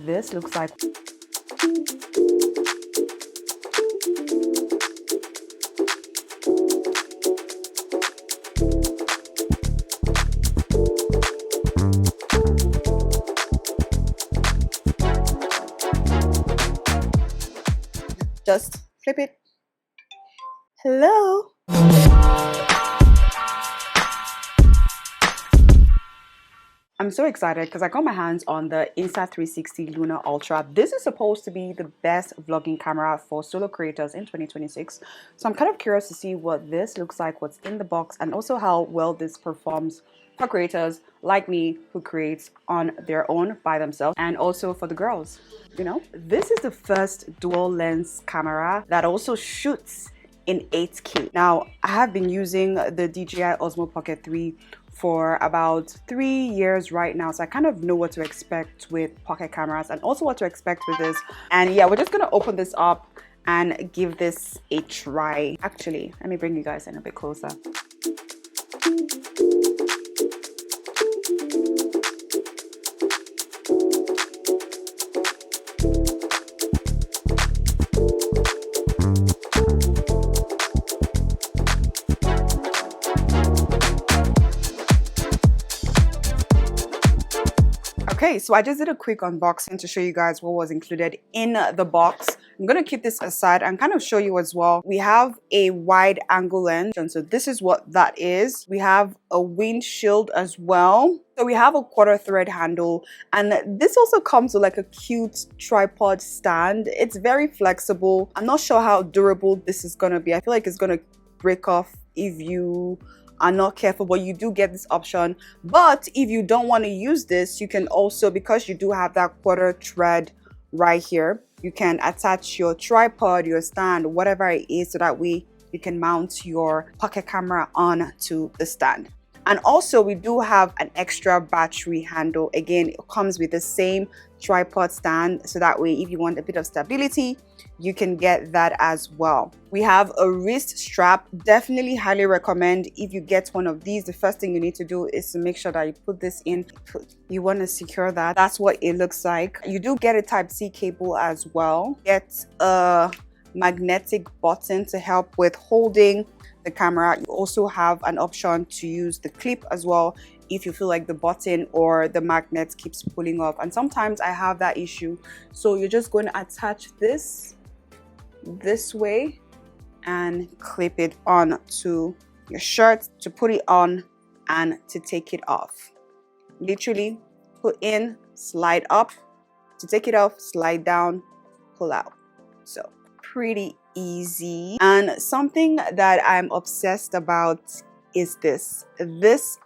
this looks like. Just flip it. Hello. I'm so excited because I got my hands on the Insta360 Luna Ultra. This is supposed to be the best vlogging camera for solo creators in 2026. So I'm kind of curious to see what this looks like, what's in the box, and also how well this performs for creators like me who creates on their own by themselves, and also for the girls, you know. This is the first dual lens camera that also shoots in 8K. Now, I have been using the DJI Osmo Pocket 3 for about 3 years right now, so I kind of know what to expect with pocket cameras and also what to expect with this. And yeah, we're just gonna open this up and give this a try. Actually, let me bring you guys in a bit closer. Okay, so I just did a quick unboxing to show you guys what was included in the box. I'm going to keep this aside and kind of show you as well. We have a wide angle lens, and so this is what that is. We have a windshield as well. So we have a 1/4 thread handle, and this also comes with like a cute tripod stand. It's very flexible. I'm not sure how durable this is going to be. I feel like it's going to break off if you are not careful, but you do get this option. But if you don't want to use this, you can also, because you do have that 1/4 thread right here, you can attach your tripod, your stand, whatever it is, so that way you can mount your pocket camera on to the stand. And also we do have an extra battery handle. Again, it comes with the same tripod stand, so that way if you want a bit of stability, you can get that as well. We have a wrist strap. Definitely highly recommend if you get one of these. The first thing you need to do is to make sure that you put this in. You want to secure that. That's what it looks like. You do get a Type-C cable as well. Get a magnetic button to help with holding the camera. You also have an option to use the clip as well if you feel like the button or the magnet keeps pulling off, and sometimes I have that issue. So you're just going to attach this way and clip it on to your shirt to put it on and to take it off. Literally put in, slide up, to take it off, slide down, pull out. So pretty easy. And something that I'm obsessed about is this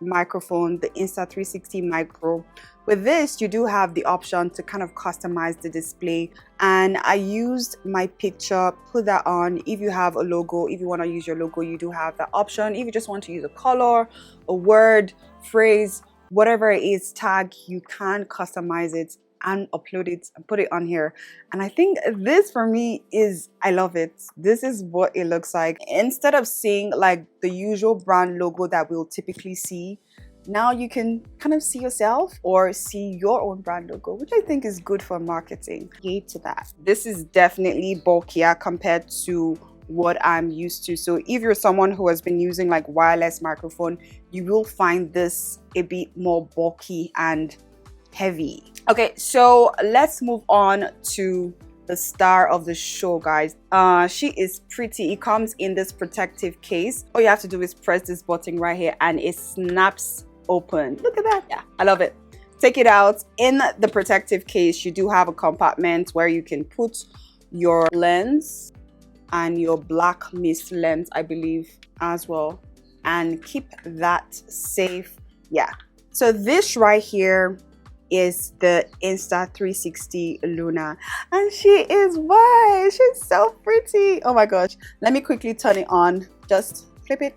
microphone, the Insta360 Micro. With this, you do have the option to kind of customize the display, and I used my picture, put that on. If you have a logo, if you want to use your logo, you do have that option. If you just want to use a color, a word, phrase, whatever it is, tag, you can customize it and upload it and put it on here. And I think this for me is, I love it. This is what it looks like. Instead of seeing like the usual brand logo that we'll typically see, now you can kind of see yourself or see your own brand logo, which I think is good for marketing. Yay to that. This is definitely bulkier compared to what I'm used to. So if you're someone who has been using like wireless microphone, you will find this a bit more bulky and heavy. Okay, so let's move on to the star of the show, guys. She is pretty. It comes in this protective case. All you have to do is press this button right here and it snaps open. Look at that. Yeah, I love it. Take it out. In the protective case, you do have a compartment where you can put your lens and your black mist lens, I believe, as well, and keep that safe. Yeah, so this right here is the Insta360 Luna, and she is white. She's so pretty. Oh my gosh, let me quickly turn it on. Just flip it.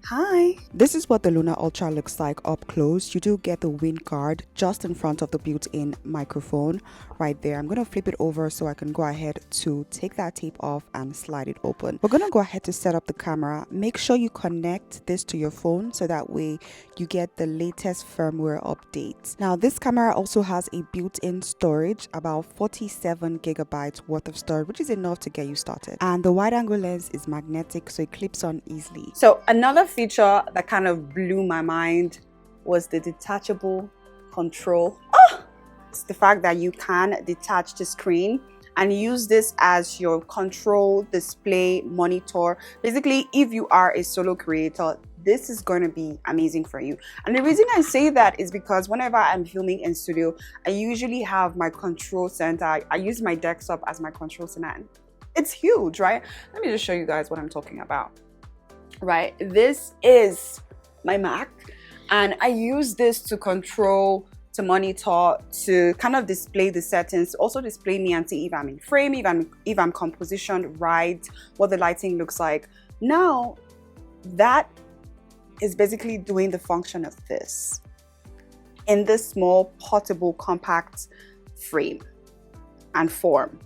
Hi! This is what the Luna Ultra looks like up close. You do get the wind guard just in front of the built-in microphone right there. I'm going to flip it over so I can go ahead to take that tape off and slide it open. We're going to go ahead to set up the camera. Make sure you connect this to your phone so that way you get the latest firmware updates. Now this camera also has a built-in storage, about 47 gigabytes worth of storage, which is enough to get you started. And the wide angle lens is magnetic, so it clips on easily. So another feature that kind of blew my mind was the detachable control. It's the fact that you can detach the screen and use this as your control display monitor. Basically, if you are a solo creator, this is going to be amazing for you. And the reason I say that is because whenever I'm filming in studio, I usually have my control center. I use my desktop as my control center. And it's huge, right? Let me just show you guys what I'm talking about. Right, this is my Mac, and I use this to control, to monitor, to kind of display the settings, also display me and see if I'm in frame, if I'm compositioned right, what the lighting looks like. Now that is basically doing the function of this in this small portable compact frame and form.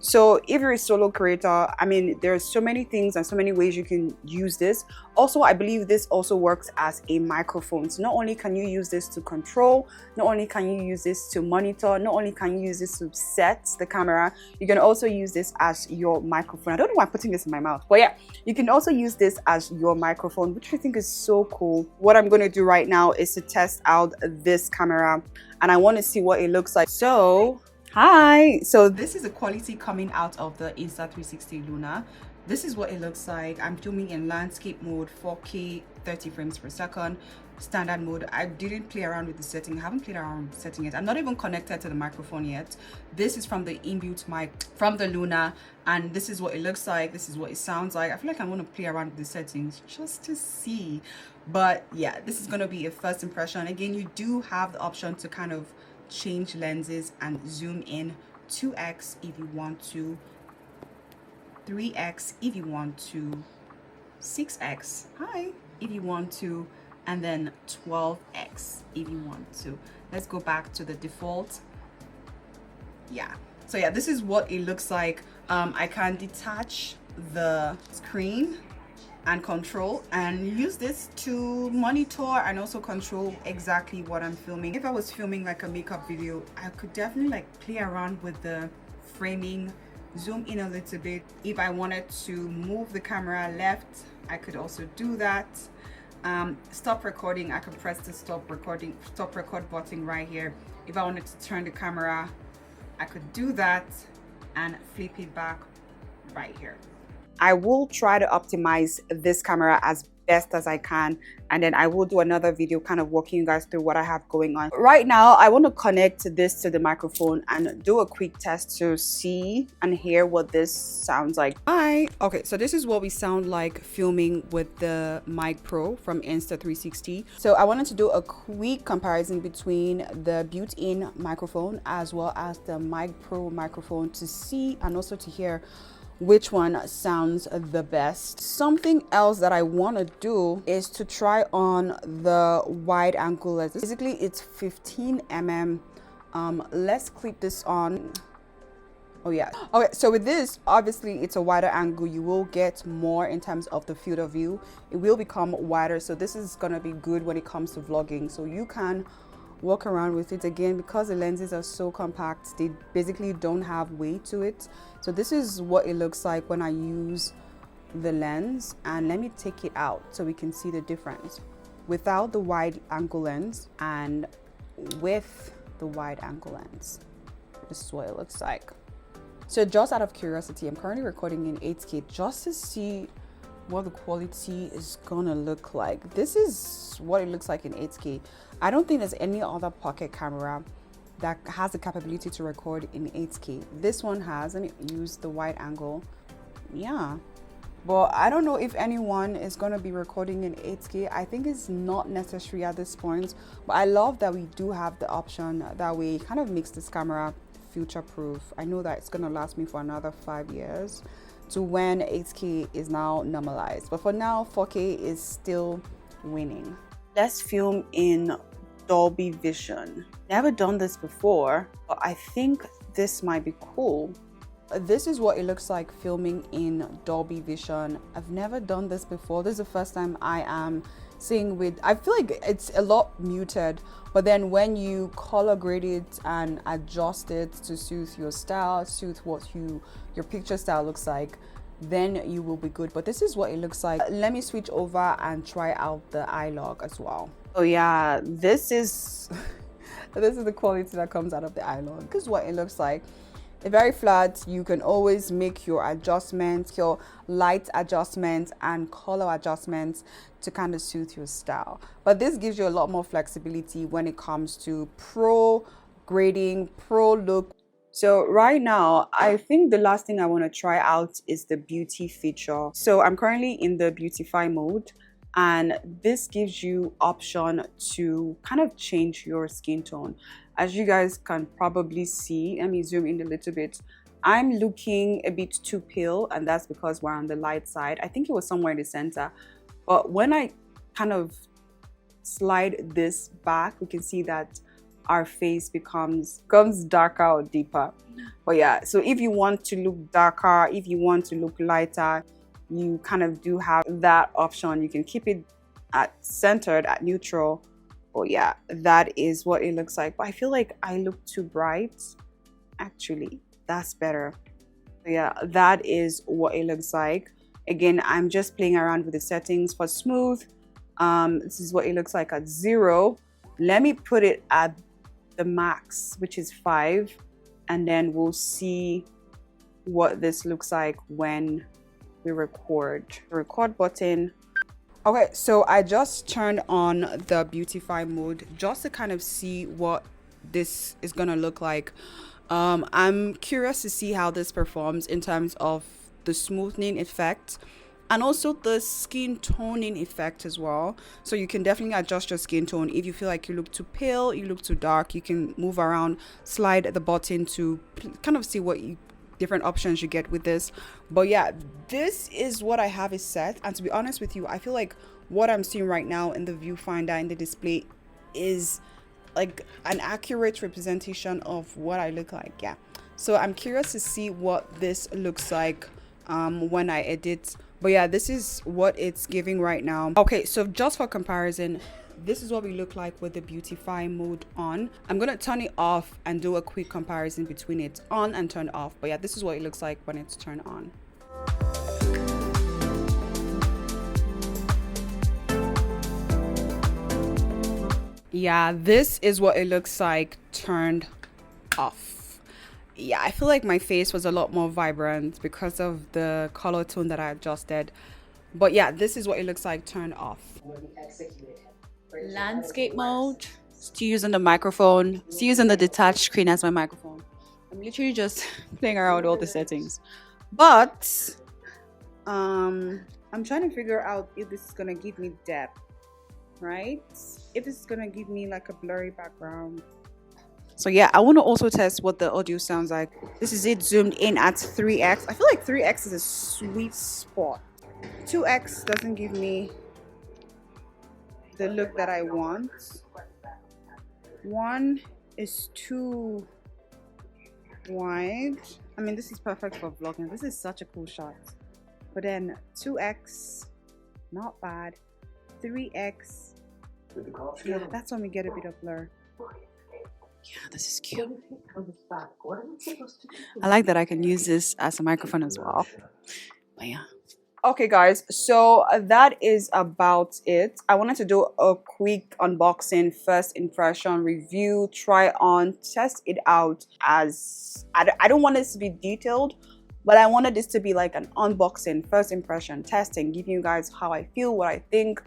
So if you're a solo creator, I mean, there's so many things and so many ways you can use this. Also, I believe this also works as a microphone. So not only can you use this to control, not only can you use this to monitor, not only can you use this to set the camera, you can also use this as your microphone. I don't know why I'm putting this in my mouth, but yeah, you can also use this as your microphone, which I think is so cool. What I'm going to do right now is to test out this camera, and I want to see what it looks like. So hi, so this is the quality coming out of the Insta360 Luna. This is what it looks like. I'm filming in landscape mode, 4K, 30 frames per second, standard mode. I didn't play around with the setting. I haven't played around with the setting yet. I'm not even connected to the microphone yet. This is from the inbuilt mic from the Luna, and this is what it looks like. This is what it sounds like. I feel like I want to play around with the settings just to see. But yeah, this is going to be a first impression. Again, you do have the option to kind of change lenses and zoom in, 2x if you want to, 3x if you want to, 6x if you want to, and then 12x if you want to. Let's go back to the default. Yeah, so yeah, this is what it looks like. I can detach the screen and control and use this to monitor and also control exactly what I'm filming. If I was filming like a makeup video, I could definitely like play around with the framing, zoom in a little bit. If I wanted to move the camera left, I could also do that. Stop recording, I could press the stop record button right here. If I wanted to turn the camera, I could do that and flip it back right here. I will try to optimize this camera as best as I can, and then I will do another video kind of walking you guys through what I have going on. Right now, I want to connect this to the microphone and do a quick test to see and hear what this sounds like. Hi. Okay, so this is what we sound like filming with the Mic Pro from Insta360. So I wanted to do a quick comparison between the built-in microphone as well as the Mic Pro microphone to see and also to hear which one sounds the best. Something else that I want to do is to try on the wide angle lens. Basically, it's 15 mm. Let's clip this on. Oh yeah. Okay, so with this, obviously it's a wider angle. You will get more in terms of the field of view. It will become wider. So this is gonna be good when it comes to vlogging. So you can walk around with it. Again, because the lenses are so compact, they basically don't have weight to it. So this is what it looks like when I use the lens, and let me take it out so we can see the difference without the wide angle lens and with the wide angle lens. This is what it looks like. So just out of curiosity, I'm currently recording in 8K just to see what the quality is gonna look like. This is what it looks like in 8K. I don't think there's any other pocket camera that has the capability to record in 8K. This one has. Let me use the wide angle. Yeah, but I don't know if anyone is going to be recording in 8K. I think it's not necessary at this point, but I love that we do have the option. That way it kind of makes this camera future proof. I know that it's going to last me for another 5 years to when 8K is now normalized, but for now 4K is still winning. Let's film in Dolby Vision. Never done this before, but I think this might be cool. This is what it looks like filming in Dolby Vision. I've never done this before. This is the first time I am seeing with, I feel like it's a lot muted, but then when you color grade it and adjust it to suit your style, suit what your picture style looks like, then you will be good. But this is what it looks like. Let me switch over and try out the I-Log as well. Oh yeah, this is this is the quality that comes out of the I-Log. This is what it looks like. It's very flat. You can always make your adjustments, your light adjustments and color adjustments to kind of suit your style. But this gives you a lot more flexibility when it comes to pro grading, pro look. So right now, I think the last thing I want to try out is the beauty feature. So I'm currently in the Beautify mode, and this gives you option to kind of change your skin tone. As you guys can probably see, let me zoom in a little bit. I'm looking a bit too pale, and that's because we're on the light side. I think it was somewhere in the center. But when I kind of slide this back, we can see that our face becomes darker or deeper. But yeah, so if you want to look darker, if you want to look lighter, you kind of do have that option. You can keep it at centered, at neutral. Oh yeah, that is what it looks like. But I feel like I look too bright. Actually, that's better. Yeah, that is what it looks like. Again, I'm just playing around with the settings for smooth. This is what it looks like at 0. Let me put it at the max, which is 5, and then we'll see what this looks like when we record. The record button. Okay, so I just turned on the Beautify mode just to kind of see what this is gonna look like. I'm curious to see how this performs in terms of the smoothing effect and also the skin toning effect as well. So you can definitely adjust your skin tone. If you feel like you look too pale, you look too dark, you can move around, slide the button to kind of see what different options you get with this. But yeah, this is what I have is set, and to be honest with you, I feel like what I'm seeing right now in the viewfinder in the display is like an accurate representation of what I look like. Yeah, so I'm curious to see what this looks like when I edit. But yeah, this is what it's giving right now. Okay, so just for comparison, this is what we look like with the Beautify mode on. I'm gonna turn it off and do a quick comparison between it on and turned off. But yeah, this is what it looks like when it's turned on. Yeah, this is what it looks like turned off. Yeah, I feel like my face was a lot more vibrant because of the color tone that I adjusted. But yeah, this is what it looks like turned off. Landscape mode, still using the microphone, still using the detached screen as my microphone. I'm literally just playing around with all the settings, but I'm trying to figure out if this is gonna give me depth, right? If this is gonna give me like a blurry background. So yeah, I want to also test what the audio sounds like. This is it zoomed in at 3x. I feel like 3x is a sweet spot. 2x doesn't give me the look that I want. 1 is too wide. I mean, this is perfect for vlogging. This is such a cool shot. But then 2x, not bad. 3x, yeah, that's when we get a bit of blur. Yeah, this is cute. I like that I can use this as a microphone as well. But yeah. Okay guys, so that is about it. I wanted to do a quick unboxing, first impression review, try on, test it out. As I don't want this to be detailed, but I wanted this to be like an unboxing, first impression, testing, giving you guys how I feel, what I think,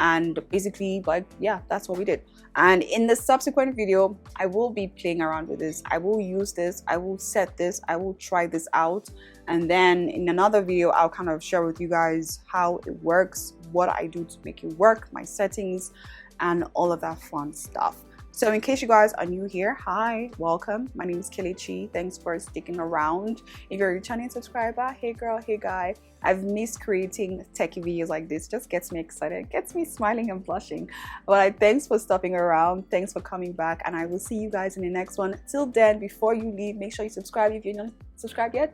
and basically, like, yeah, that's what we did. And in the subsequent video, I will be playing around with this. I will use this, I will set this, I will try this out, and then in another video I'll kind of share with you guys how it works, what I do to make it work, my settings, and all of that fun stuff. So in case you guys are new here, hi, welcome. My name is Kelechi. Thanks for sticking around. If you're a returning subscriber, hey girl, hey guy, I've missed creating techie videos like this. Just gets me excited, gets me smiling and blushing. But thanks for stopping around. Thanks for coming back, and I will see you guys in the next one. Till then, before you leave, make sure you subscribe if you're not subscribed yet.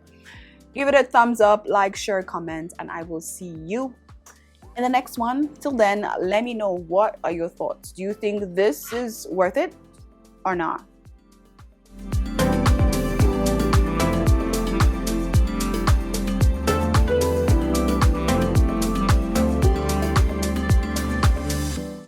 Give it a thumbs up, like, share, comment, and I will see you in the next one. Till then, let me know, what are your thoughts? Do you think this is worth it or not?